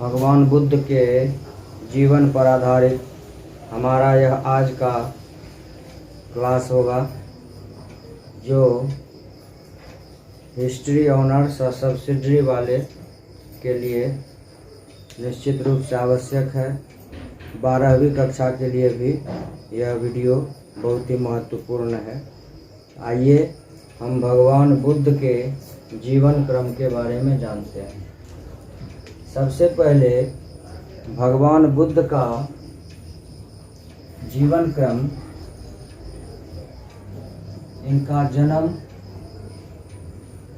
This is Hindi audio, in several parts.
भगवान बुद्ध के जीवन पर आधारित हमारा यह आज का क्लास होगा, जो हिस्ट्री ऑनर्स और सब्सिडरी वाले के लिए निश्चित रूप से आवश्यक है। 12वीं कक्षा के लिए भी यह वीडियो बहुत ही महत्वपूर्ण है। आइए हम भगवान बुद्ध के जीवन क्रम के बारे में जानते हैं। सबसे पहले भगवान बुद्ध का जीवन क्रम, इनका जन्म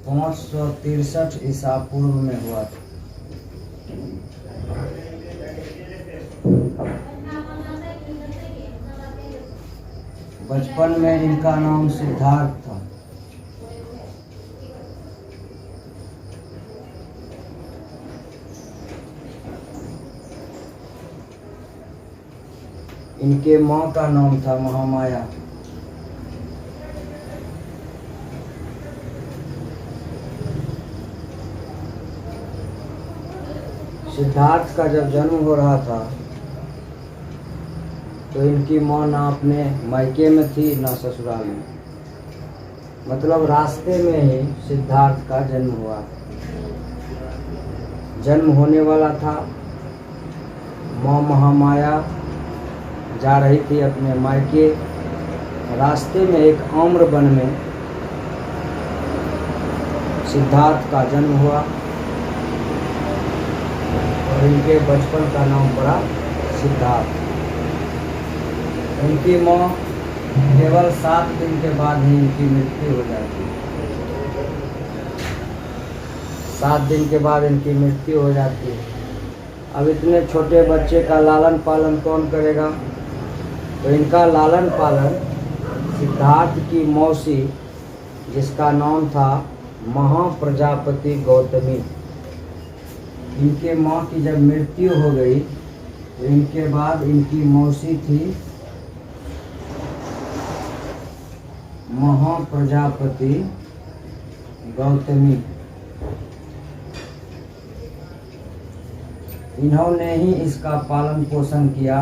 563 ईसा पूर्व में हुआ था। बचपन में इनका नाम सिद्धार्थ था। इनके माँ का नाम था महामाया। सिद्धार्थ का जब जन्म हो रहा था तो इनकी माँ ना अपने मायके में थी ना ससुराल में, मतलब रास्ते में ही सिद्धार्थ का जन्म हुआ। जन्म होने वाला था, माँ महामाया जा रही थी अपने मायके। रास्ते में एक आम्र वन में सिद्धार्थ का जन्म हुआ और इनके बचपन का नाम पड़ा सिद्धार्थ। इनकी माँ केवल 7 दिन के बाद ही इनकी मृत्यु हो जाती है। 7 दिन के बाद इनकी मृत्यु हो जाती है। अब इतने छोटे बच्चे का लालन पालन कौन करेगा? तो इनका लालन पालन सिद्धार्थ की मौसी, जिसका नाम था महाप्रजापति गौतमी, इनके माँ की जब मृत्यु हो गई तो इनके बाद इनकी मौसी थी महाप्रजापति गौतमी। इन्होंने ही इसका पालन पोषण किया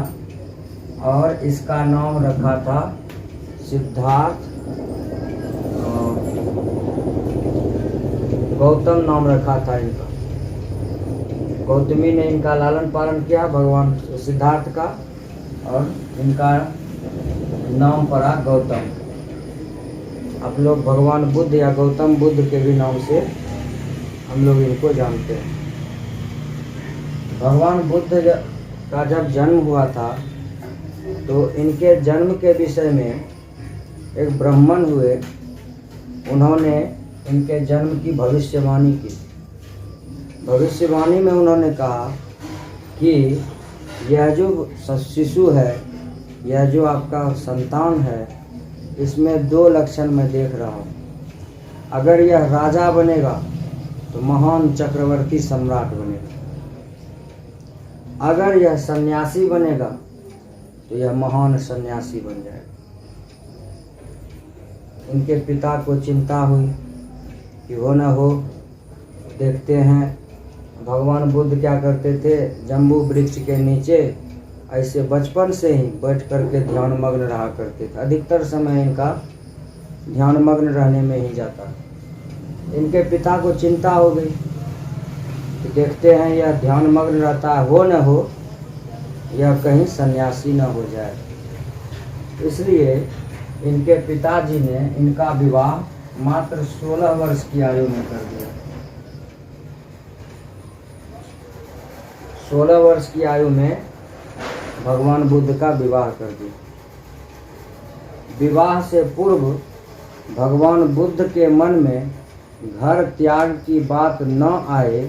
और इसका नाम रखा था सिद्धार्थ। गौतम नाम रखा था इनका। गौतमी ने इनका लालन पालन किया भगवान सिद्धार्थ का, और इनका नाम पड़ा गौतम। आप लोग भगवान बुद्ध या गौतम बुद्ध के भी नाम से हम लोग इनको जानते हैं। भगवान बुद्ध का जब जन्म हुआ था तो इनके जन्म के विषय में एक ब्राह्मण हुए। उन्होंने इनके जन्म की भविष्यवाणी की। भविष्यवाणी में उन्होंने कहा कि यह जो शिशु है, यह जो आपका संतान है, इसमें 2 लक्षण मैं देख रहा हूँ। अगर यह राजा बनेगा तो महान चक्रवर्ती सम्राट बनेगा। अगर यह सन्यासी बनेगा तो यह महान सन्यासी बन जाएगा। इनके पिता को चिंता हुई कि हो न हो, देखते हैं। भगवान बुद्ध क्या करते थे, जम्बू वृक्ष के नीचे ऐसे बचपन से ही बैठ करके ध्यान मग्न रहा करते थे। अधिकतर समय इनका ध्यान मग्न रहने में ही जाता। इनके पिता को चिंता हो गई कि देखते हैं यह ध्यान मग्न रहता है, हो न हो यह कहीं सन्यासी न हो जाए। इसलिए इनके पिताजी ने इनका विवाह मात्र 16 वर्ष की आयु में कर दिया। 16 वर्ष की आयु में भगवान बुद्ध का विवाह कर दिया। विवाह से पूर्व भगवान बुद्ध के मन में घर त्याग की बात न आए,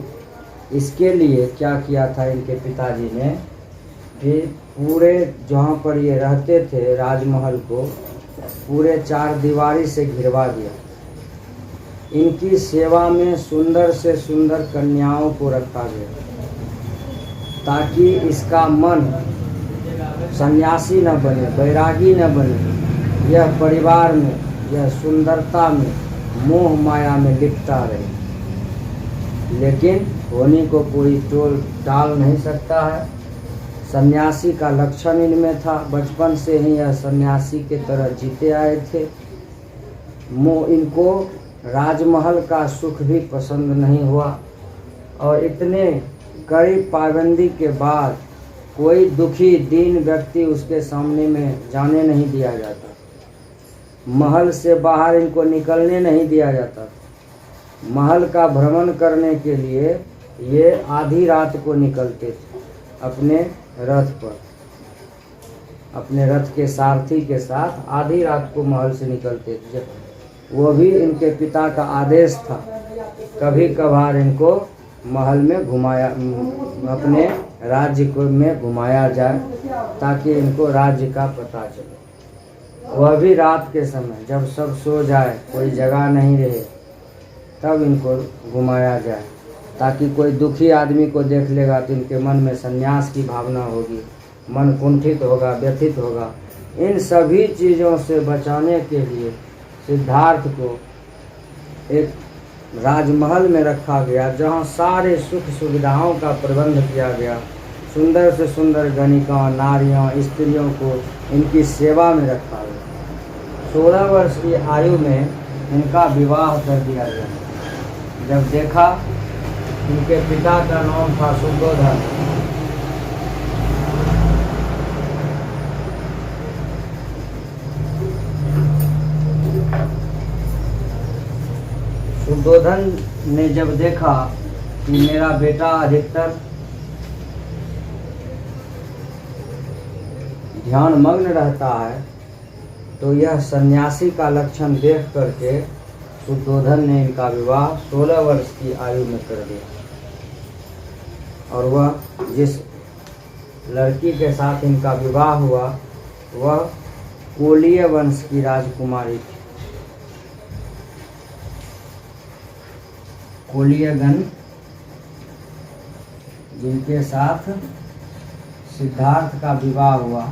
इसके लिए क्या किया था इनके पिताजी ने कि पूरे जहाँ पर ये रहते थे राजमहल को पूरे 4 दीवारी से घिरवा दिया। इनकी सेवा में सुंदर से सुंदर कन्याओं को रखा गया ताकि इसका मन सन्यासी न बने, बैरागी न बने, यह परिवार में, यह सुंदरता में, मोह माया में लिपटा रहे। लेकिन होनी को कोई टाल नहीं सकता है। सन्यासी का लक्षण इनमें था। बचपन से ही यह सन्यासी के तरह जीते आए थे। इनको राजमहल का सुख भी पसंद नहीं हुआ और इतने कड़ी पाबंदी के बाद कोई दुखी दीन व्यक्ति उसके सामने में जाने नहीं दिया जाता। महल से बाहर इनको निकलने नहीं दिया जाता। महल का भ्रमण करने के लिए ये आधी रात को निकलते थे अपने रथ पर, अपने रथ के सारथी के साथ आधी रात को महल से निकलते थे। वो भी इनके पिता का आदेश था। कभी कभार इनको महल में घुमाया, अपने राज्य को में घुमाया जाए ताकि इनको राज्य का पता चले। वह भी रात के समय जब सब सो जाए, कोई जगह नहीं रहे, तब इनको घुमाया जाए ताकि कोई दुखी आदमी को देख लेगा तो इनके मन में संन्यास की भावना होगी, मन कुंठित होगा, व्यथित होगा। इन सभी चीज़ों से बचाने के लिए सिद्धार्थ को एक राजमहल में रखा गया जहाँ सारे सुख सुविधाओं का प्रबंध किया गया। सुंदर से सुंदर गणिका, नारियां, स्त्रियों को इनकी सेवा में रखा गया। 16 वर्ष की आयु में इनका विवाह कर दिया गया। जब देखा इनके पिता का नाम था शुद्धोधन, शुद्धोधन ने जब देखा कि मेरा बेटा अधिकतर ध्यान मग्न रहता है, तो यह सन्यासी का लक्षण देख करके शुद्धोधन ने इनका विवाह 16 वर्ष की आयु में कर दिया। और वह जिस लड़की के साथ इनका विवाह हुआ वह कोलीय वंश की राजकुमारी थी। कोलीयगण जिनके साथ सिद्धार्थ का विवाह हुआ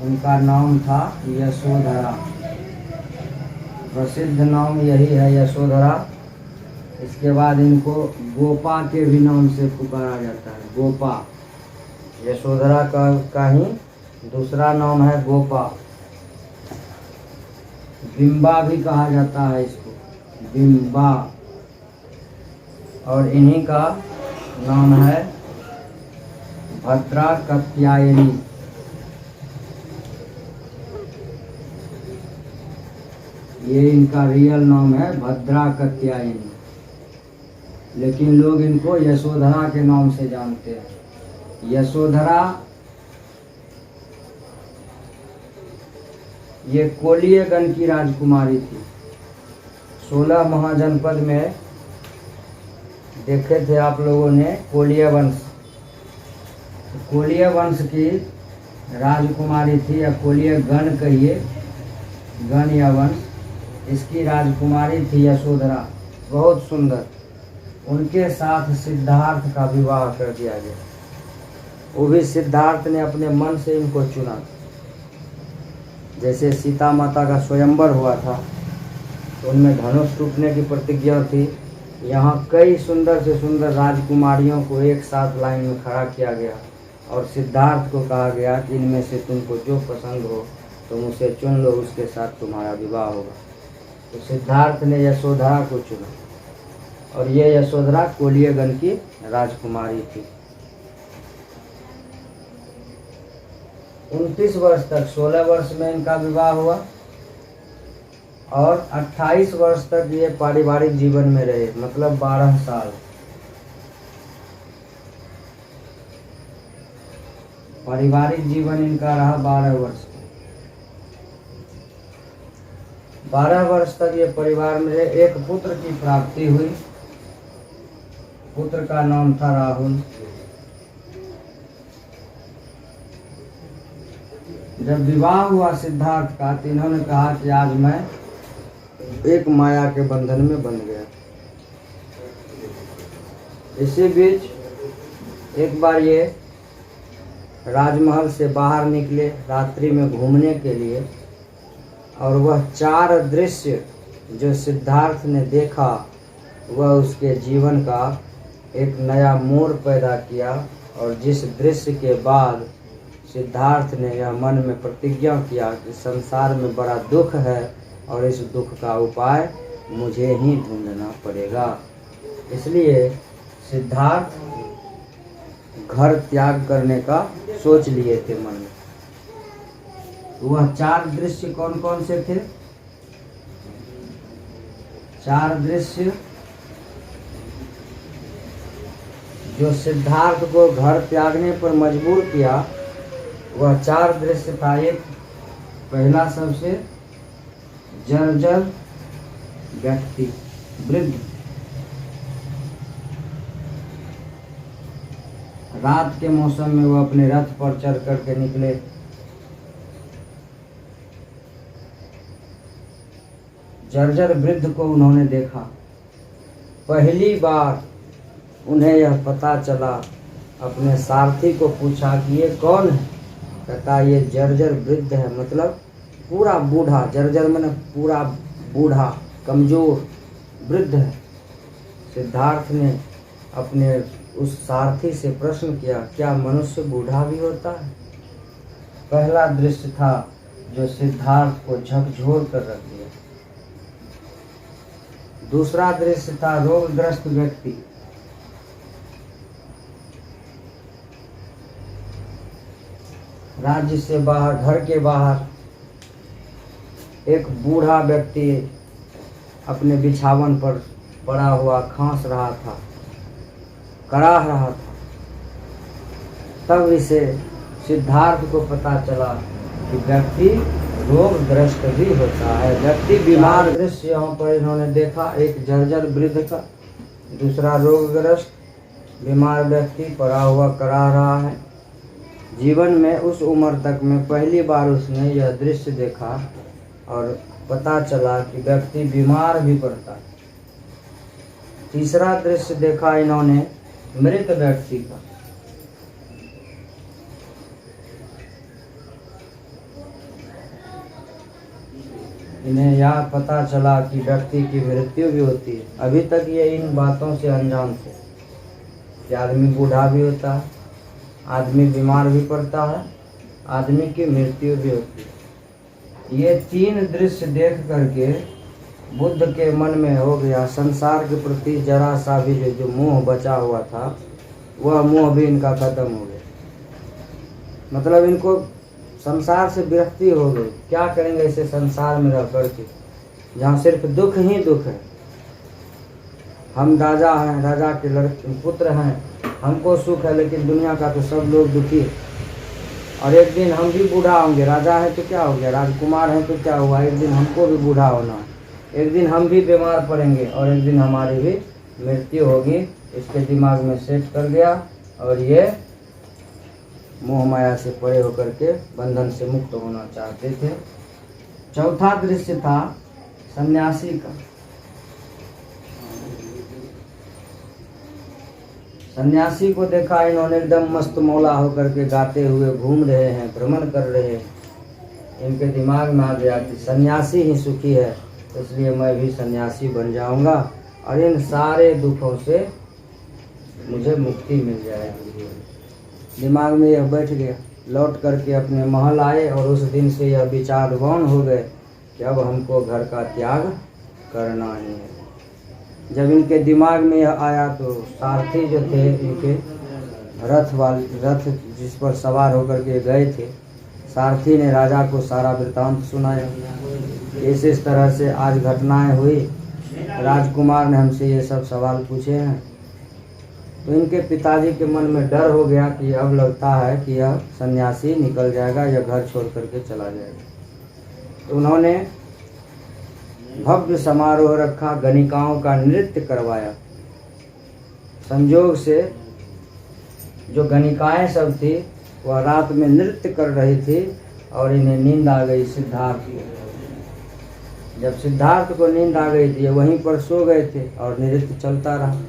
उनका नाम था यशोधरा। प्रसिद्ध नाम यही है यशोधरा। इसके बाद इनको गोपा के भी नाम से पुकारा जाता है, गोपा। यशोधरा का ही दूसरा नाम है गोपा। बिंबा भी कहा जाता है इसको, बिंबा। और इन्हीं का नाम है भद्रा कात्यायनी। ये इनका रियल नाम है भद्रा कात्यायनी, लेकिन लोग इनको यशोधरा के नाम से जानते हैं। यशोधरा ये कोलीयगण की राजकुमारी थी। 16 महाजनपद में देखे थे आप लोगों ने कोलीय वंश। कोलीय वंश की राजकुमारी थी, या कोलीय गण कहिए, गण या वंश। इसकी राजकुमारी थी यशोधरा, बहुत सुंदर। उनके साथ सिद्धार्थ का विवाह कर दिया गया। वो भी सिद्धार्थ ने अपने मन से इनको चुना। जैसे सीता माता का स्वयंवर हुआ था तो उनमें धनुष टूटने की प्रतिज्ञा थी। यहाँ कई सुंदर से सुंदर राजकुमारियों को एक साथ लाइन में खड़ा किया गया और सिद्धार्थ को कहा गया कि इनमें से तुमको जो पसंद हो तुम उसे चुन लो, उसके साथ तुम्हारा विवाह होगा। तो सिद्धार्थ ने यशोधरा को चुना और ये यशोधरा कोलीयगण की राजकुमारी थी। 29 वर्ष तक, 16 वर्ष में इनका विवाह हुआ और 28 वर्ष तक ये पारिवारिक जीवन में रहे, मतलब 12 साल। पारिवारिक जीवन इनका रहा 12 वर्ष। 12 वर्ष तक ये परिवार में रहे। एक पुत्र की प्राप्ति हुई। पुत्र का नाम था राहुल। जब विवाह हुआ सिद्धार्थ का तो इन्होंने कहा कि आज मैं एक माया के बंधन में बंध गया। इसी बीच एक बार ये राजमहल से बाहर निकले रात्रि में घूमने के लिए, और वह 4 दृश्य जो सिद्धार्थ ने देखा वह उसके जीवन का एक नया मोड़ पैदा किया, और जिस दृश्य के बाद सिद्धार्थ ने यह मन में प्रतिज्ञा किया कि संसार में बड़ा दुख है और इस दुख का उपाय मुझे ही ढूंढना पड़ेगा। इसलिए सिद्धार्थ घर त्याग करने का सोच लिए थे मन में। वह 4 दृश्य कौन कौन से थे? 4 दृश्य जो सिद्धार्थ को घर त्यागने पर मजबूर किया, वह 4 दृश्य था। एक पहला सबसे जर्जर व्यक्ति, वृद्ध। रात के मौसम में वह अपने रथ पर चढ़ करके निकले। जर्जर वृद्ध को उन्होंने देखा। पहली बार उन्हें यह पता चला, अपने सारथी को पूछा कि ये कौन है? कहता ये जर्जर वृद्ध है, मतलब पूरा बूढ़ा। जर्जर मैंने पूरा बूढ़ा, कमजोर वृद्ध है। सिद्धार्थ ने अपने उस सारथी से प्रश्न किया, क्या मनुष्य बूढ़ा भी होता है? पहला दृश्य था जो सिद्धार्थ को झकझोर कर रख दिया। दूसरा दृश्य था रोगग्रस्त व्यक्ति। राज्य से बाहर, घर के बाहर एक बूढ़ा व्यक्ति अपने बिछावन पर पड़ा हुआ खांस रहा था, कराह रहा था। तब इसे सिद्धार्थ को पता चला कि व्यक्ति रोगग्रस्त भी होता है, व्यक्ति बीमार। दृश्य यहाँ पर इन्होंने देखा, एक जर्जर वृद्ध का, दूसरा रोगग्रस्त बीमार व्यक्ति पड़ा हुआ कराह रहा है। जीवन में उस उम्र तक में पहली बार उसने यह दृश्य देखा और पता चला कि व्यक्ति बीमार भी पड़ता है। तीसरा दृश्य देखा इन्होंने मृत व्यक्ति का। इन्हें यह पता चला कि व्यक्ति की मृत्यु भी होती है। अभी तक ये इन बातों से अनजान थे कि आदमी बूढ़ा भी होता है, आदमी बीमार भी पड़ता है, आदमी की मृत्यु भी होती है। ये 3 दृश्य देख करके बुद्ध के मन में हो गया, संसार के प्रति जरा सा भी जो मोह बचा हुआ था, वह मोह भी इनका खत्म हो गया। मतलब इनको संसार से विरक्ति हो गई। क्या करेंगे ऐसे संसार में रह करके, जहाँ सिर्फ दुख ही दुख है। हम राजा हैं, राजा के पुत्र हैं, हमको सुख है, लेकिन दुनिया का तो सब लोग दुखी है। और एक दिन हम भी बूढ़ा होंगे। राजा है तो क्या हो गया, राजकुमार है तो क्या हुआ, एक दिन हमको भी बूढ़ा होना है, एक दिन हम भी बीमार पड़ेंगे और एक दिन हमारी भी मृत्यु होगी। इसके दिमाग में सेट कर गया और ये मोह माया से परे होकर के बंधन से मुक्त होना चाहते थे। चौथा दृश्य था सन्यासी का। सन्यासी को देखा इन्होंने, एकदम मस्त मौला होकर के गाते हुए घूम रहे हैं, भ्रमण कर रहे हैं। इनके दिमाग में आ गया कि सन्यासी ही सुखी है, इसलिए मैं भी सन्यासी बन जाऊंगा और इन सारे दुखों से मुझे मुक्ति मिल जाएगी। दिमाग में यह बैठ गया। लौट करके अपने महल आए और उस दिन से यह विचारवान हो गए कि अब हमको घर का त्याग करना ही है। जब इनके दिमाग में यह आया तो सारथी जो थे इनके रथ जिस पर सवार होकर के गए थे, सारथी ने राजा को सारा वृत्तांत सुनाया। इस तरह से आज घटनाएं हुई, राजकुमार ने हमसे ये सब सवाल पूछे हैं। तो इनके पिताजी के मन में डर हो गया कि अब लगता है कि यह सन्यासी निकल जाएगा या घर छोड़ करके चला जाएगा। तो उन्होंने भव्य समारोह रखा, गणिकाओं का नृत्य करवाया। संयोग से जो गणिकाएं सब थी वह रात में नृत्य कर रही थी और इन्हें नींद आ गई सिद्धार्थ को। जब सिद्धार्थ को नींद आ गई थी, वहीं पर सो गए थे और नृत्य चलता रहा।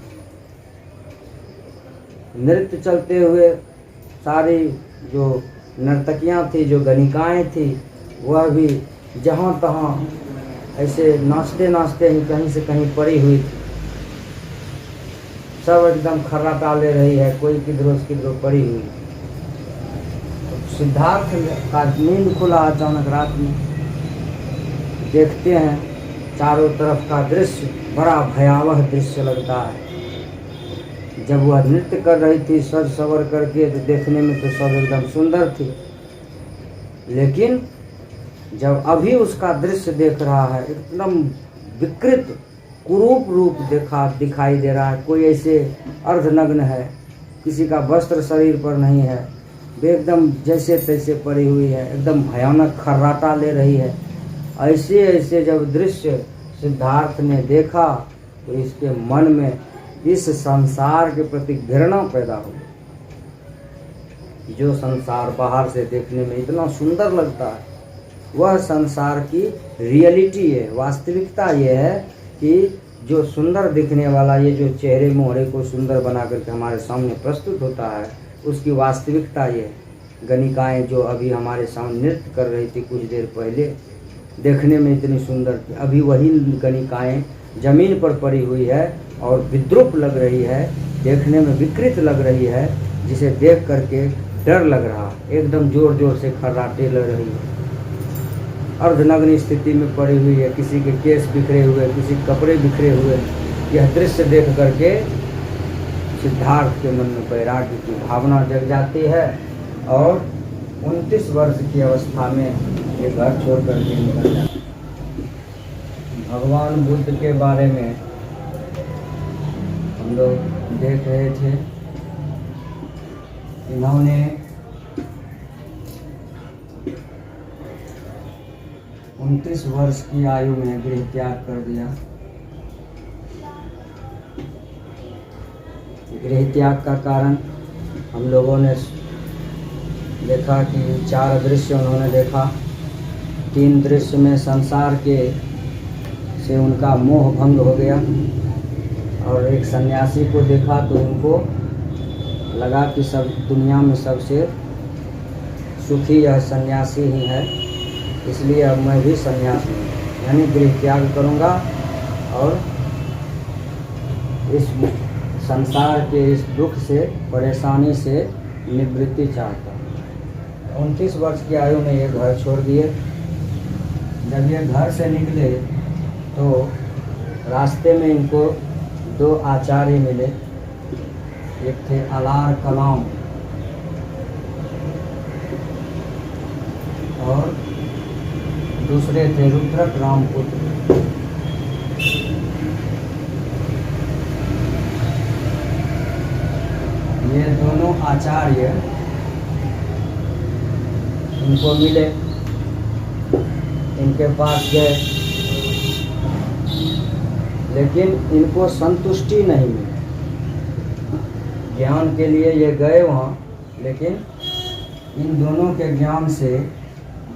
नृत्य चलते हुए सारी जो नर्तकियां थी, जो गणिकाएं थी, वह भी जहाँ तहाँ ऐसे नाचते नाचते ही कहीं से कहीं पड़ी हुई थी। सब एकदम खर्राटा ले रही है, कोई किधरों पड़ी हुई। तो सिद्धार्थ का नींद खुला अचानक रात में, देखते हैं चारों तरफ का दृश्य बड़ा भयावह दृश्य लगता है। जब वह नृत्य कर रही थी सज सवर करके, तो देखने में तो सब एकदम सुंदर थी, लेकिन जब अभी उसका दृश्य देख रहा है, एकदम विकृत कुरूप रूप दिखाई दे रहा है। कोई ऐसे अर्धनग्न है, किसी का वस्त्र शरीर पर नहीं है, वे एकदम जैसे तैसे पड़ी हुई है, एकदम भयानक खर्राटा ले रही है। ऐसे ऐसे जब दृश्य सिद्धार्थ ने देखा तो इसके मन में इस संसार के प्रति घृणा पैदा हो गई। जो संसार बाहर से देखने में इतना सुंदर लगता है, वह संसार की रियलिटी है, वास्तविकता ये है कि जो सुंदर दिखने वाला, ये जो चेहरे मोहरे को सुंदर बना करके हमारे सामने प्रस्तुत होता है, उसकी वास्तविकता ये है। गणिकाएँ जो अभी हमारे सामने नृत्य कर रही थी कुछ देर पहले, देखने में इतनी सुंदर थी, अभी वही गणिकाएँ जमीन पर पड़ी हुई है और विद्रूप लग रही है, देखने में विकृत लग रही है, जिसे देख करके डर लग रहा है। एकदम जोर जोर से खर्राटे लग रही है, अर्धनग्न स्थिति में पड़ी हुई है, किसी के केस बिखरे हुए, किसी के कपड़े बिखरे हुए। यह दृश्य देख करके सिद्धार्थ के मन में वैराग्य की भावना जग जाती है और 29 वर्ष की अवस्था में ये घर छोड़ करके निकल जाता है। भगवान बुद्ध के बारे में हम लोग देख रहे थे, इन्होंने 29 वर्ष की आयु में गृह त्याग कर दिया। गृह त्याग का कारण हम लोगों ने देखा कि 4 दृश्य उन्होंने देखा। 3 दृश्य में संसार के से उनका मोह भंग हो गया, और एक सन्यासी को देखा तो उनको लगा कि सब दुनिया में सबसे सुखी यह सन्यासी ही है, इसलिए अब मैं भी सन्यास लूँ, यानी गृह त्याग करूँगा और इस संसार के इस दुख से, परेशानी से निवृत्ति चाहता हूँ। 29 वर्ष की आयु में ये घर छोड़ दिए। जब ये घर से निकले तो रास्ते में इनको 2 आचार्य मिले। एक थे अलार कलाम और दूसरे थे रुद्रक रामपुत्र। ये दोनों आचार्य इनको मिले, इनके पास गए, लेकिन इनको संतुष्टि नहीं मिली। ज्ञान के लिए ये गए वहाँ, लेकिन इन दोनों के ज्ञान से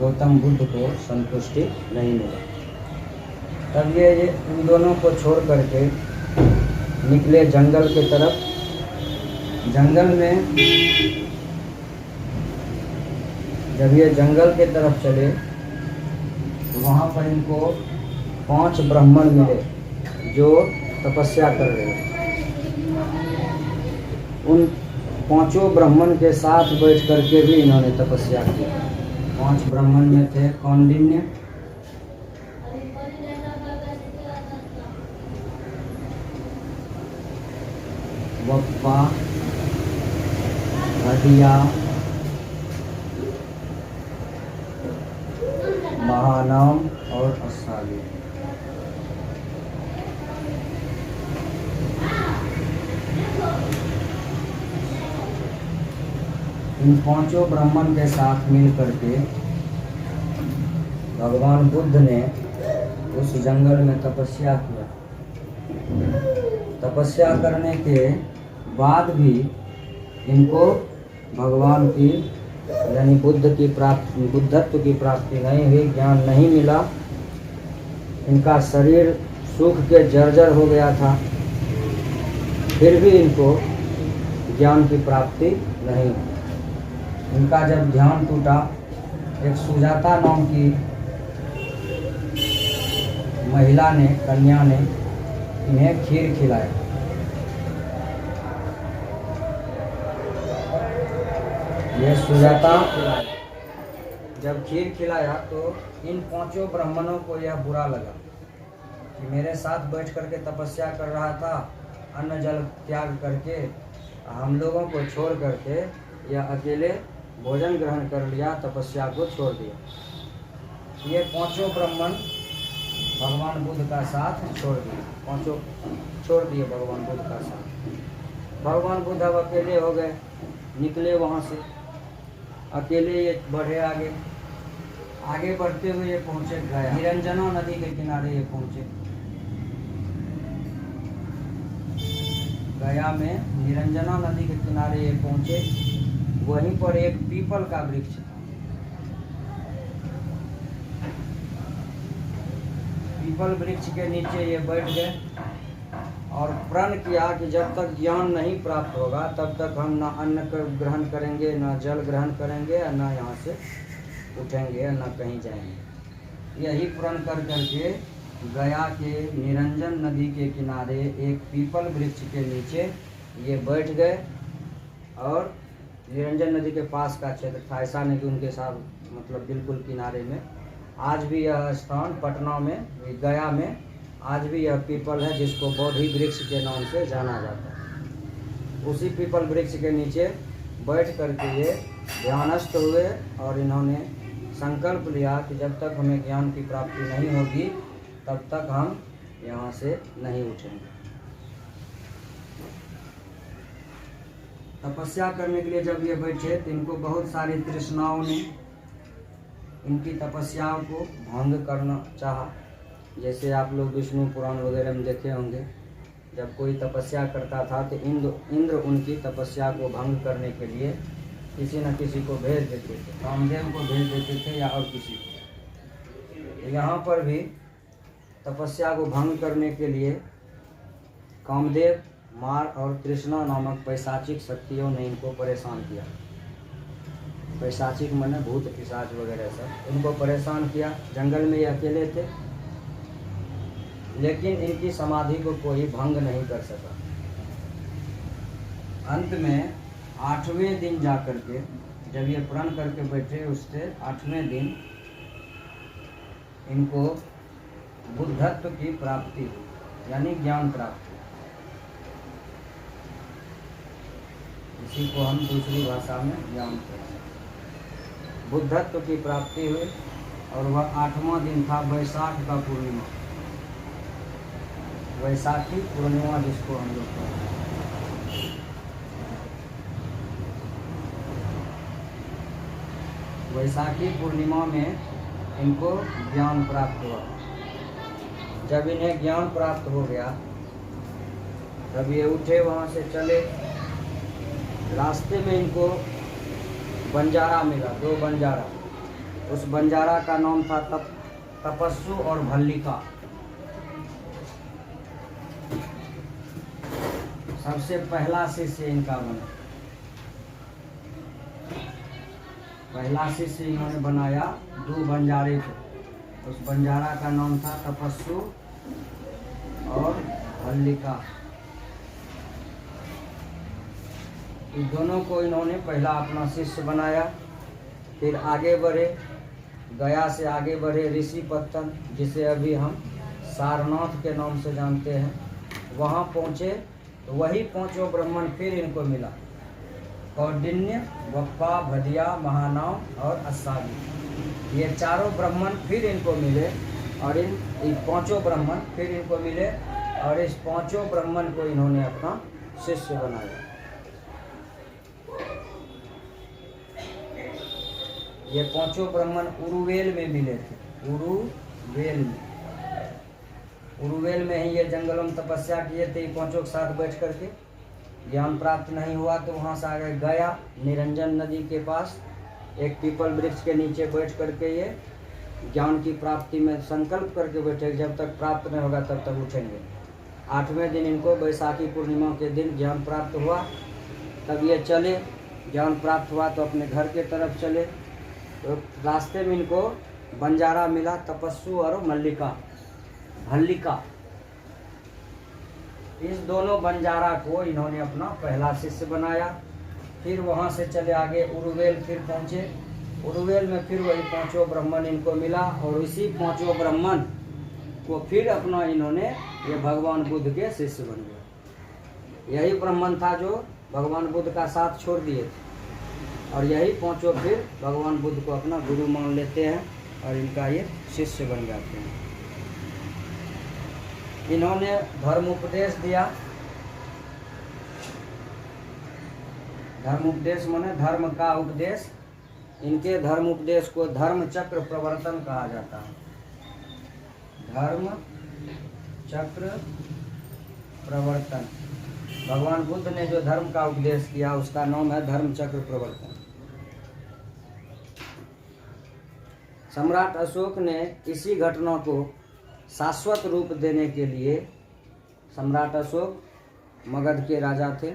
गौतम बुद्ध को संतुष्टि नहीं मिली। तब ये इन दोनों को छोड़ करके निकले जंगल के तरफ। जंगल में जब ये जंगल के तरफ चले तो वहाँ पर इनको 5 ब्राह्मण मिले जो तपस्या कर रहे थे। उन 5 ब्राह्मण के साथ बैठ करके भी इन्होंने तपस्या की। 5 ब्राह्मण में थे कौंडिन्य, वप्पा, हदिया, महानाम और असाली। इन 5 ब्राह्मण के साथ मिल करके भगवान बुद्ध ने उस जंगल में तपस्या किया। तपस्या करने के बाद भी इनको भगवान की यानी बुद्धत्व की प्राप्ति नहीं हुई, ज्ञान नहीं मिला। इनका शरीर सूख के जर्जर हो गया था, फिर भी इनको ज्ञान की प्राप्ति नहीं हुई। इनका जब ध्यान टूटा, एक सुजाता नाम की महिला ने, कन्या ने इन्हें खीर खिलाया। ये सुजाता जब खीर खिलाया तो इन पांचों ब्राह्मणों को यह बुरा लगा कि मेरे साथ बैठ करके तपस्या कर रहा था, अन्न जल त्याग करके हम लोगों को छोड़ करके यह अकेले भोजन ग्रहण कर लिया, तपस्या को छोड़ दिया। ये पांचों ब्राह्मण भगवान बुद्ध का साथ छोड़ दिए, पांचों छोड़ दिए भगवान बुद्ध का साथ। भगवान बुद्ध अब अकेले हो गए, निकले वहाँ से अकेले, ये बढ़े आगे। आगे बढ़ते हुए ये पहुँचे गया, निरंजना नदी के किनारे ये पहुँचे। गया में निरंजना नदी के किनारे ये पहुँचे। वहीं पर एक पीपल का वृक्ष था। पीपल वृक्ष के नीचे ये बैठ गए और प्रण किया कि जब तक ज्ञान नहीं प्राप्त होगा तब तक हम ना अन्न ग्रहण करेंगे, ना जल ग्रहण करेंगे, ना यहाँ से उठेंगे, ना कहीं जाएंगे। यही प्रण कर करके गया के निरंजन नदी के किनारे एक पीपल वृक्ष के नीचे ये बैठ गए। और निरंजन नदी के पास का क्षेत्र था, ऐसा नहीं कि उनके साथ मतलब बिल्कुल किनारे में। आज भी यह स्थान पटना में, गया में आज भी यह पीपल है जिसको बोधि वृक्ष के नाम से जाना जाता है। उसी पीपल वृक्ष के नीचे बैठ करके ये ध्यानस्थ हुए और इन्होंने संकल्प लिया कि जब तक हमें ज्ञान की प्राप्ति नहीं होगी तब तक हम यहाँ से नहीं उठेंगे। तपस्या करने के लिए जब ये बैठे तो इनको बहुत सारी तृष्णाओं ने इनकी तपस्याओं को भंग करना चाहा। जैसे आप लोग विष्णु पुराण वगैरह में देखे होंगे, जब कोई तपस्या करता था तो इंद्र उनकी तपस्या को भंग करने के लिए किसी न किसी को भेज देते थे, कामदेव को भेज देते थे या और किसी को। यहाँ पर भी तपस्या को भंग करने के लिए कामदेव, मार और तृष्णा नामक पैशाचिक शक्तियों ने इनको परेशान किया। पैशाचिक माने भूत पिशाच वगैरह सब, इनको परेशान किया। जंगल में ये अकेले थे, लेकिन इनकी समाधि को कोई भंग नहीं कर सका। अंत में 8वें दिन जाकर के जब ये प्रण करके बैठे, उससे 8वें दिन इनको बुद्धत्व की प्राप्ति हुई, यानी ज्ञान प्राप्ति। इसी को हम दूसरी भाषा में ज्ञान कहते हैं। बुद्धत्व की प्राप्ति हुई और वह 8वां दिन था वैशाख का पूर्णिमा, वैशाखी पूर्णिमा जिसको हम लोग कहते हैं। वैशाखी पूर्णिमा में इनको ज्ञान प्राप्त हुआ। जब इन्हें ज्ञान प्राप्त हो गया तब ये उठे, वहाँ से चले। रास्ते में इनको बंजारा मिला, 2 बंजारा। उस बंजारा का नाम था तपस्सु और भल्लिका। सबसे पहला शिष्य इनका बना, पहला शिष्य इन्होंने बनाया 2 बंजारे को। उस बंजारा का नाम था तपस्सु और भल्लिका। इन दोनों को इन्होंने पहला अपना शिष्य बनाया। फिर आगे बढ़े, गया से आगे बढ़े ऋषिपत्तन, जिसे अभी हम सारनाथ के नाम से जानते हैं। वहाँ पहुँचे तो वही 5 ब्राह्मण फिर इनको मिला, कौंडिन्य, बप्पा, भदिया, महानाव और असावी। ये 4 ब्राह्मण फिर इनको मिले और इन 5 ब्राह्मण फिर इनको मिले और इस 5 ब्राह्मण को इन्होंने अपना शिष्य बनाया। ये 5 ब्राह्मण उरुवेल में मिले थे, उरुवेल में ही ये जंगलों में तपस्या किए थे 5 के साथ बैठ करके। ज्ञान प्राप्त नहीं हुआ तो वहाँ से आगे गया, निरंजन नदी के पास एक पीपल वृक्ष के नीचे बैठ करके ये ज्ञान की प्राप्ति में संकल्प करके बैठे, जब तक प्राप्त नहीं होगा तब तक उठेंगे। 8वें दिन इनको वैशाखी पूर्णिमा के दिन ज्ञान प्राप्त हुआ। तब ये चले, ज्ञान प्राप्त हुआ तो अपने घर के तरफ चले। तो रास्ते में इनको बंजारा मिला, तपस्सु और भल्लिका। इस दोनों बंजारा को इन्होंने अपना पहला शिष्य बनाया। फिर वहाँ से चले आगे उरुवेल फिर पहुँचे। उरुवेल में फिर वही पांचों ब्राह्मण इनको मिला और इसी पांचों ब्राह्मण को फिर अपना इन्होंने ये भगवान बुद्ध के शिष्य बन गए। यही ब्राह्मण था जो भगवान बुद्ध का साथ छोड़ दिए थे और यही पांचों फिर भगवान बुद्ध को अपना गुरु मान लेते हैं और इनका ये शिष्य बन जाते हैं। इन्होंने धर्म उपदेश दिया। धर्म उपदेश माने धर्म का उपदेश। इनके धर्म उपदेश को धर्म चक्र प्रवर्तन कहा जाता है। धर्म चक्र प्रवर्तन, भगवान बुद्ध ने जो धर्म का उपदेश किया उसका नाम है धर्म चक्र प्रवर्तन। सम्राट अशोक ने इसी घटना को शाश्वत रूप देने के लिए, सम्राट अशोक मगध के राजा थे,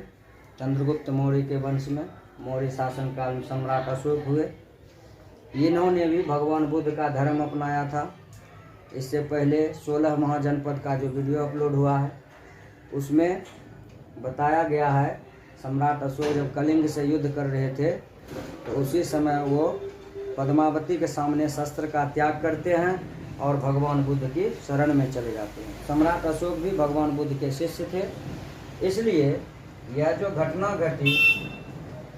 चंद्रगुप्त मौर्य के वंश में मौर्य शासनकाल में सम्राट अशोक हुए। इन्होंने भी भगवान बुद्ध का धर्म अपनाया था। इससे पहले 16 महाजनपद का जो वीडियो अपलोड हुआ है उसमें बताया गया है, सम्राट अशोक जब कलिंग से युद्ध कर रहे थे तो उसी समय वो पद्मावती के सामने शस्त्र का त्याग करते हैं और भगवान बुद्ध की शरण में चले जाते हैं। सम्राट अशोक भी भगवान बुद्ध के शिष्य थे। इसलिए यह जो घटना घटी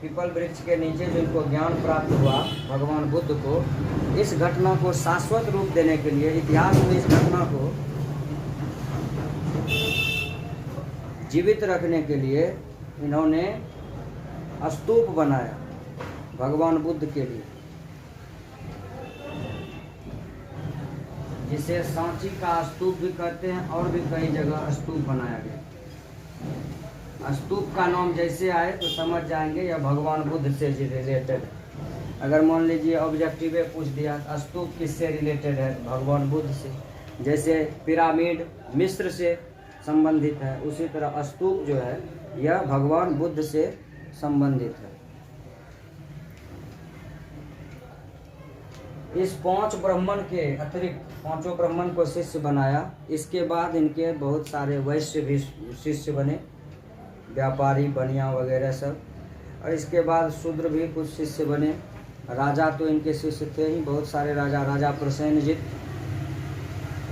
पीपल वृक्ष के नीचे जिनको ज्ञान प्राप्त हुआ भगवान बुद्ध को, इस घटना को शाश्वत रूप देने के लिए, इतिहास में इस घटना को जीवित रखने के लिए इन्होंने स्तूप बनाया भगवान बुद्ध के लिए, जिसे सांची का स्तूप भी कहते हैं और भी कई जगह स्तूप बनाया गया। स्तूप का नाम जैसे आए तो समझ जाएंगे यह भगवान बुद्ध से रिलेटेड। अगर मान लीजिए ऑब्जेक्टिव पूछ दिया स्तूप किससे रिलेटेड है, भगवान बुद्ध से। जैसे पिरामिड मिस्र से संबंधित है, उसी तरह स्तूप जो है यह भगवान बुद्ध से संबंधित है। इस 5 ब्राह्मण के अतिरिक्त 5 ब्राह्मण को शिष्य बनाया। इसके बाद इनके बहुत सारे वैश्य भी शिष्य बने, व्यापारी, बनिया वगैरह सब। और इसके बाद शूद्र भी कुछ शिष्य बने। राजा तो इनके शिष्य थे ही, बहुत सारे राजा, राजा प्रसेनजित,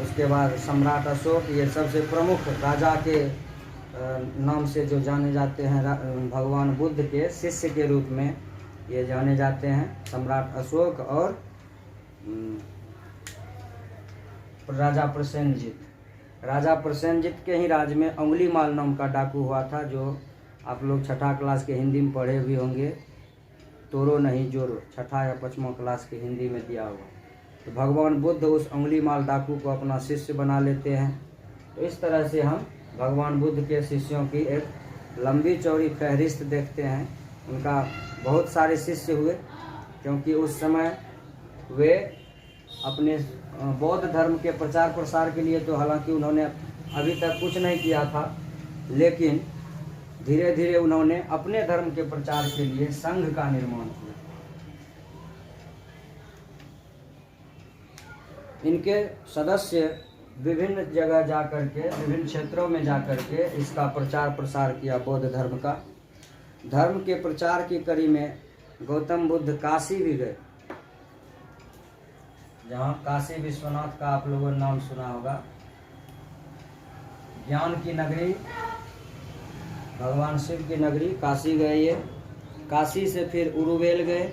उसके बाद सम्राट अशोक, ये सबसे प्रमुख राजा के नाम से जो जाने जाते हैं, भगवान बुद्ध के शिष्य के रूप में ये जाने जाते हैं, सम्राट अशोक और राजा प्रसेनजित। राजा प्रसेनजित के ही राज में अंगुलीमाल नाम का डाकू हुआ था, जो आप लोग 6ठा क्लास के हिंदी में पढ़े भी होंगे। तोरो नहीं जोरो, 6ठा या 5वां क्लास के हिंदी में दिया हुआ। तो भगवान बुद्ध उस अंगुलीमाल डाकू को अपना शिष्य बना लेते हैं। तो इस तरह से हम भगवान बुद्ध के शिष्यों की एक लंबी चौड़ी फहरिस्त देखते हैं। उनका बहुत सारे शिष्य हुए, क्योंकि उस समय वे अपने बौद्ध धर्म के प्रचार प्रसार के लिए तो हालांकि उन्होंने अभी तक कुछ नहीं किया था, लेकिन धीरे धीरे उन्होंने अपने धर्म के प्रचार के लिए संघ का निर्माण किया। इनके सदस्य विभिन्न जगह जाकर के, विभिन्न क्षेत्रों में जाकर के इसका प्रचार प्रसार किया बौद्ध धर्म का। धर्म के प्रचार की कड़ी में गौतम बुद्ध काशी भी गए, जहाँ काशी विश्वनाथ का आप लोगों ने नाम सुना होगा। ज्ञान की नगरी, भगवान शिव की नगरी काशी गए ये। काशी से फिर उरुवेल गए।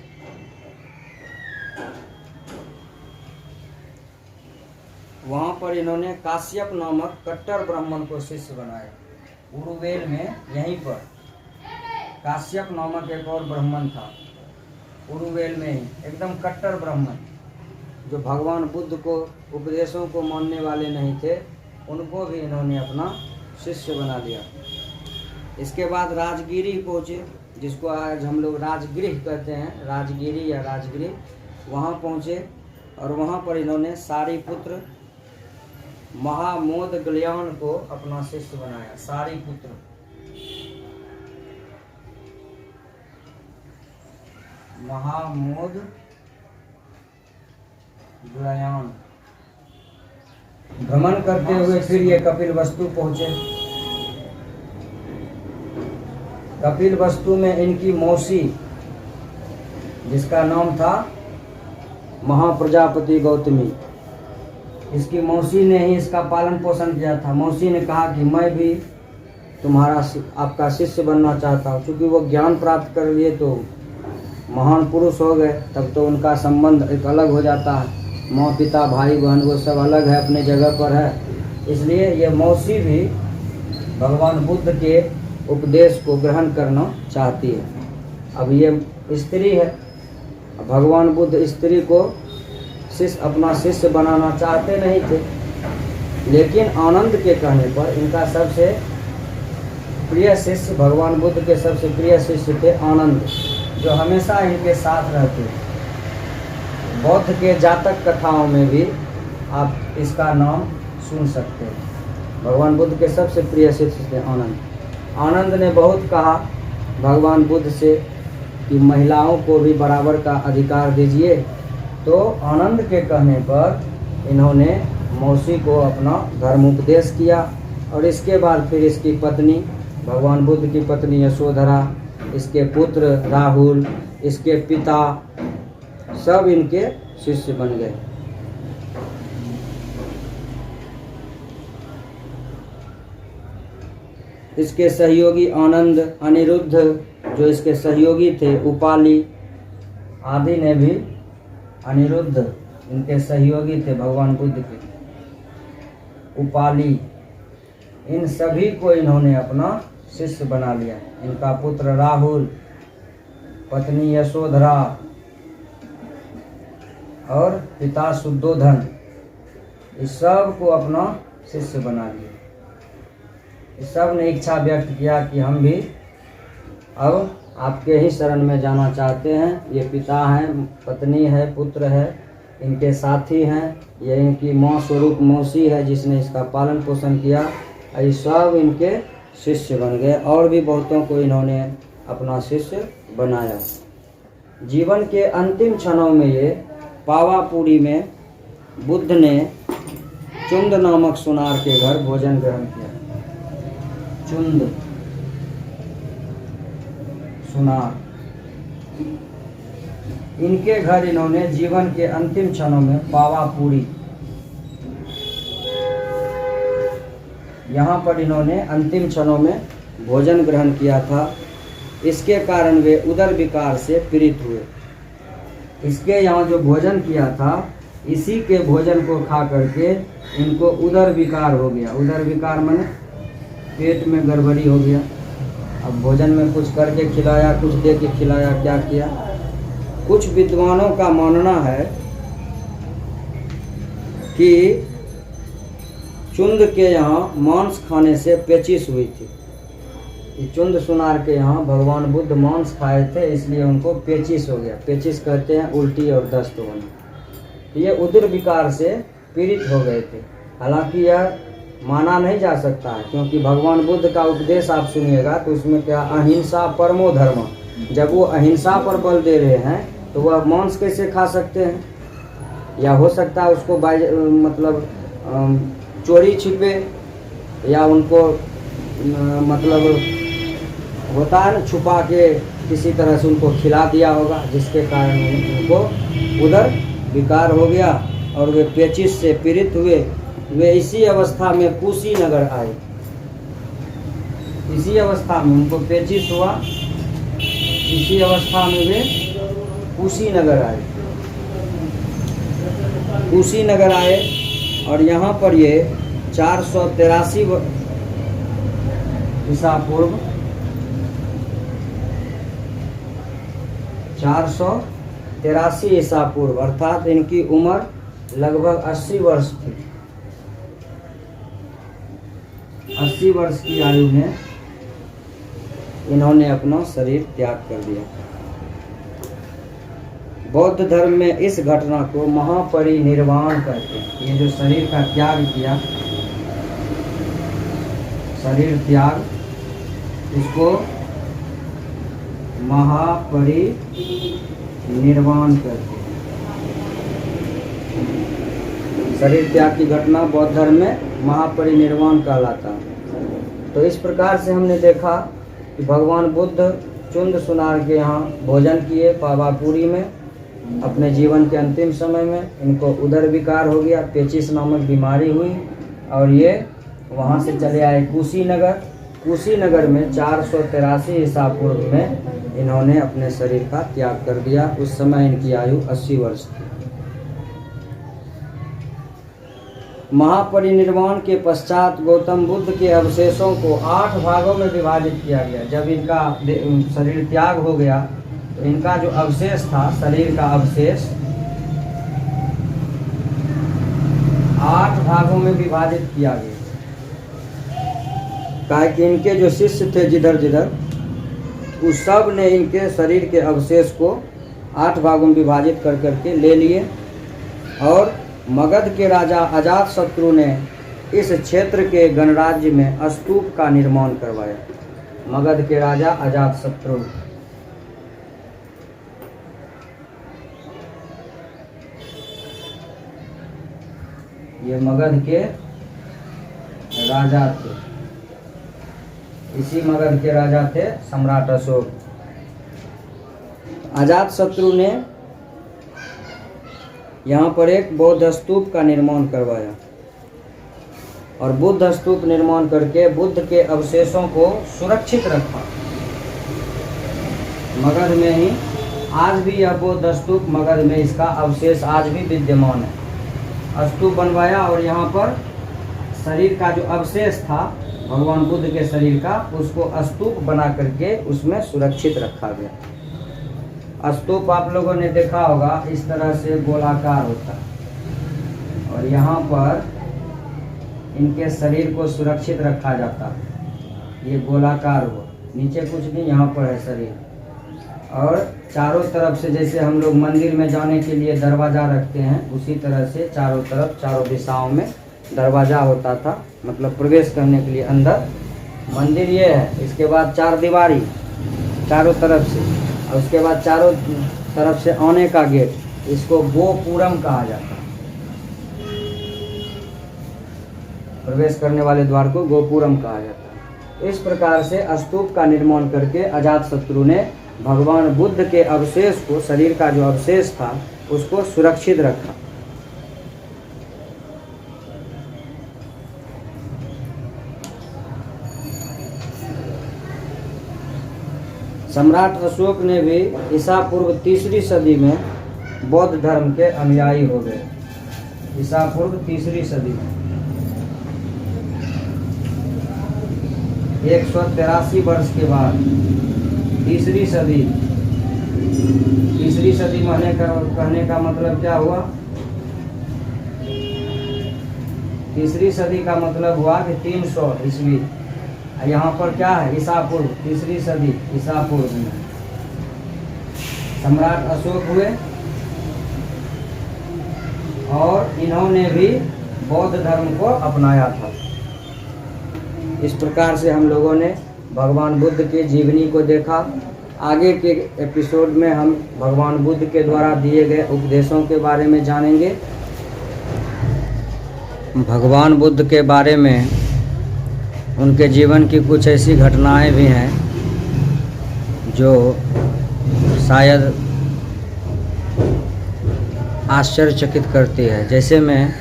वहाँ पर इन्होंने काश्यप नामक कट्टर ब्राह्मण को शिष्य बनाया। उरुवेल में यहीं पर काश्यप नामक एक और ब्राह्मण था, उरुवेल में ही, एकदम कट्टर ब्राह्मण, जो भगवान बुद्ध को उपदेशों को मानने वाले नहीं थे, उनको भी इन्होंने अपना शिष्य बना लिया। इसके बाद राजगिरी पहुँचे, जिसको आज हम लोग राजगृह कहते हैं, राजगिरी या राजगृह, वहाँ पहुँचे और वहाँ पर इन्होंने सारीपुत्र महामोदग्लायन को अपना शिष्य बनाया। सारीपुत्र महामोदग्लायन भ्रमण करते हुए फिर ये कपिलवस्तु पहुँचे। कपिल वस्तु में इनकी मौसी, जिसका नाम था महाप्रजापति गौतमी, इसकी मौसी ने ही इसका पालन पोषण किया था। मौसी ने कहा कि मैं भी तुम्हारा आपका शिष्य बनना चाहता हूँ। चूँकि वो ज्ञान प्राप्त कर लिए तो महान पुरुष हो गए, तब तो उनका संबंध एक अलग हो जाता है। माँ पिता भाई बहन वो सब अलग है, अपने जगह पर है। इसलिए ये मौसी भी भगवान बुद्ध के उपदेश को ग्रहण करना चाहती है। अब ये स्त्री है, भगवान बुद्ध स्त्री को अपना शिष्य बनाना चाहते नहीं थे, लेकिन आनंद के कहने पर इनका सबसे प्रिय शिष्य, भगवान बुद्ध के सबसे प्रिय शिष्य थे आनंद, जो हमेशा इनके साथ रहते। बौद्ध के जातक कथाओं में भी आप इसका नाम सुन सकते हैं। भगवान बुद्ध के सबसे प्रिय शिष्य थे आनंद। आनंद ने बहुत कहा भगवान बुद्ध से कि महिलाओं को भी बराबर का अधिकार दीजिए, तो आनंद के कहने पर इन्होंने मौसी को अपना धर्म उपदेश किया। और इसके बाद फिर इसकी पत्नी, भगवान बुद्ध की पत्नी यशोधरा, इसके पुत्र राहुल, इसके पिता, सब इनके शिष्य बन गए। इसके सहयोगी आनंद, अनिरुद्ध जो इसके सहयोगी थे, उपाली आदि ने भी, अनिरुद्ध इनके सहयोगी थे भगवान बुद्ध के, उपाली, इन सभी को इन्होंने अपना शिष्य बना लिया। इनका पुत्र राहुल, पत्नी यशोधरा और पिता शुद्धोधन, इस सब को अपना शिष्य बना लिया। इस सब ने इच्छा व्यक्त किया कि हम भी अब आपके ही शरण में जाना चाहते हैं। ये पिता हैं, पत्नी है, पुत्र है, इनके साथी हैं, ये इनकी माँ स्वरूप मौसी है जिसने इसका पालन पोषण किया। ये सब इनके शिष्य बन गए और भी बहुतों को इन्होंने अपना शिष्य बनाया। जीवन के अंतिम क्षणों में ये पावापुरी में बुद्ध ने चुंद नामक सुनार के घर भोजन ग्रहण किया। चुंद सुनार, इनके घर इन्होंने जीवन के अंतिम क्षणों में पावापुरी, यहाँ पर इन्होंने अंतिम क्षणों में भोजन ग्रहण किया था। इसके कारण वे उदर विकार से पीड़ित हुए। इसके यहाँ जो भोजन किया था, इसी के भोजन को खा करके इनको उदर विकार हो गया। उदर विकार माने पेट में गड़बड़ी हो गया। अब भोजन में कुछ करके खिलाया, कुछ दे के खिलाया, क्या किया। कुछ विद्वानों का मानना है कि चुंद के यहाँ मांस खाने से पेचिश हुई थी। चुंद सुनार के यहाँ भगवान बुद्ध मांस खाए थे, इसलिए उनको पेचिश हो गया। पेचिश कहते हैं उल्टी और दस्त होना। ये उदर विकार से पीड़ित हो गए थे। हालांकि यह माना नहीं जा सकता है, क्योंकि भगवान बुद्ध का उपदेश आप सुनिएगा तो उसमें क्या, अहिंसा परमो धर्म। जब वो अहिंसा पर बल दे रहे हैं तो वह मांस कैसे खा सकते हैं। या हो सकता है उसको मतलब चोरी छिपे, या उनको मतलब होता है ना, छुपा के किसी तरह से उनको खिला दिया होगा, जिसके कारण उनको उधर विकार हो गया और वे पेचिश से पीड़ित हुए। वे इसी अवस्था में कुशीनगर आए। इसी अवस्था में उनको पेचिश हुआ, इसी अवस्था में वे कुशीनगर आए। कुशीनगर आए और यहाँ पर ये 483 ईसा पूर्व 483 ईसा पूर्व, अर्थात इनकी उम्र लगभग 80 वर्ष थी। 80 वर्ष की आयु में इन्होंने अपना शरीर त्याग कर दिया। बौद्ध धर्म में इस घटना को महापरिनिर्वाण कहते हैं। ये जो शरीर का त्याग किया, शरीर त्याग, इसको महापरिनिर्वाण कहते हैं। शरीर त्याग की घटना बौद्ध धर्म में महापरिनिर्वाण कहलाता है। तो इस प्रकार से हमने देखा कि भगवान बुद्ध चुंद सुनार के यहाँ भोजन किए पावापुरी में। अपने जीवन के अंतिम समय में इनको उदर विकार हो गया, पेचिस नामक बीमारी हुई और ये वहाँ से चले आए कुशीनगर। कुशीनगर में 483 ईसा पूर्व में इन्होंने अपने शरीर का त्याग कर दिया। उस समय इनकी आयु 80 वर्ष थी। महापरिनिर्वाण के पश्चात गौतम बुद्ध के अवशेषों को 8 भागों में विभाजित किया गया। जब इनका शरीर त्याग हो गया तो इनका जो अवशेष था, शरीर का अवशेष 8 भागों में विभाजित किया गया। कहा कि इनके जो शिष्य थे जिधर जिधर, उस सब ने इनके शरीर के अवशेष को 8 भागों में विभाजित कर करके ले लिए और मगध के राजा अजातशत्रु ने इस क्षेत्र के गणराज्य में स्तूप का निर्माण करवाया। मगध के राजा अजातशत्रु। ये मगध के राजा थे। इसी मगध के राजा थे सम्राट अशोक। अजातशत्रु ने यहाँ पर एक बौद्ध स्तूप का निर्माण करवाया और बुद्ध स्तूप निर्माण करके बुद्ध के अवशेषों को सुरक्षित रखा। मगध में ही आज भी यह बौद्ध स्तूप मगध में इसका अवशेष आज भी विद्यमान है। स्तूप बनवाया और यहाँ पर शरीर का जो अवशेष था भगवान बुद्ध के शरीर का, उसको स्तूप बना करके उसमें सुरक्षित रखा गया। स्तूप आप लोगों ने देखा होगा, इस तरह से गोलाकार होता है और यहाँ पर इनके शरीर को सुरक्षित रखा जाता है। ये गोलाकार हो, नीचे कुछ नहीं, यहाँ पर है शरीर। और चारों तरफ से जैसे हम लोग मंदिर में जाने के लिए दरवाज़ा रखते हैं, उसी तरह से चारों तरफ चारों दिशाओं में दरवाज़ा होता था, मतलब प्रवेश करने के लिए अंदर। मंदिर ये है, इसके बाद 4 दीवारी चारों तरफ से, और उसके बाद चारों तरफ से आने का गेट, इसको गोपुरम कहा जाता है। प्रवेश करने वाले द्वार को गोपुरम कहा जाता है। इस प्रकार से स्तूप का निर्माण करके अजातशत्रु ने भगवान बुद्ध के अवशेष को, शरीर का जो अवशेष था, उसको सुरक्षित रखा। सम्राट अशोक ने भी ईसा पूर्व 3री सदी में बौद्ध धर्म के अनुयायी हो गए। ईसा पूर्व 3री सदी में 183 वर्ष के बाद 3री सदी। 3री सदी कहने का मतलब क्या हुआ? 3री सदी का मतलब हुआ कि 300 ईस्वी। यहाँ पर क्या है? ईसा पूर्व 3री सदी, ईसा पूर्व में सम्राट अशोक हुए और इन्होंने भी बौद्ध धर्म को अपनाया था। इस प्रकार से हम लोगों ने भगवान बुद्ध की जीवनी को देखा। आगे के एपिसोड में हम भगवान बुद्ध के द्वारा दिए गए उपदेशों के बारे में जानेंगे। भगवान बुद्ध के बारे में उनके जीवन की कुछ ऐसी घटनाएं भी हैं जो शायद आश्चर्यचकित करती है। जैसे में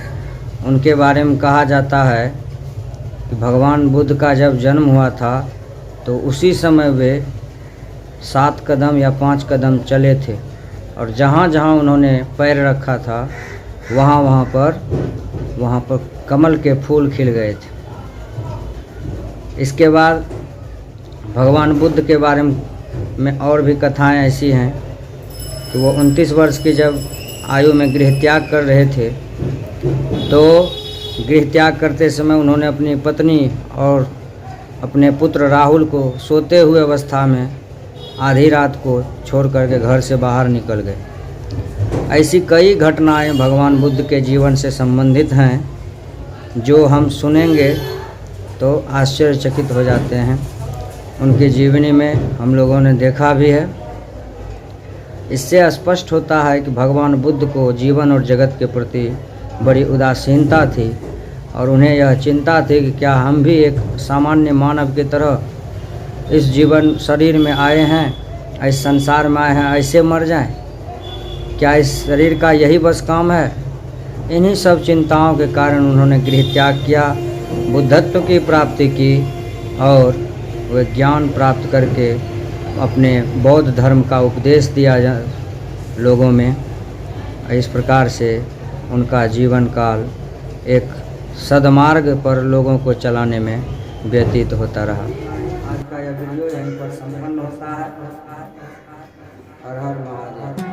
उनके बारे में कहा जाता है कि भगवान बुद्ध का जब जन्म हुआ था तो उसी समय वे 7 कदम या 5 कदम चले थे और जहाँ जहाँ उन्होंने पैर रखा था वहाँ पर कमल के फूल खिल गए थे। इसके बाद भगवान बुद्ध के बारे में और भी कथाएं ऐसी हैं कि वो 29 वर्ष की जब आयु में गृह त्याग कर रहे थे तो गृह त्याग करते समय उन्होंने अपनी पत्नी और अपने पुत्र राहुल को सोते हुए अवस्था में आधी रात को छोड़ करके घर से बाहर निकल गए। ऐसी कई घटनाएं भगवान बुद्ध के जीवन से संबंधित हैं जो हम सुनेंगे तो आश्चर्यचकित हो जाते हैं। उनकी जीवनी में हम लोगों ने देखा भी है। इससे स्पष्ट होता है कि भगवान बुद्ध को जीवन और जगत के प्रति बड़ी उदासीनता थी और उन्हें यह चिंता थी कि क्या हम भी एक सामान्य मानव की तरह इस जीवन शरीर में आए हैं, इस संसार में आए हैं, ऐसे मर जाएं? क्या इस शरीर का यही बस काम है? इन्हीं सब चिंताओं के कारण उन्होंने गृह त्याग किया, बुद्धत्व की प्राप्ति की और वे ज्ञान प्राप्त करके अपने बौद्ध धर्म का उपदेश दिया लोगों में। इस प्रकार से उनका जीवन काल एक सद्मार्ग पर लोगों को चलाने में व्यतीत होता रहा। आज का यह वीडियो यहीं पर संपन्न होता है। हर हर महादेव।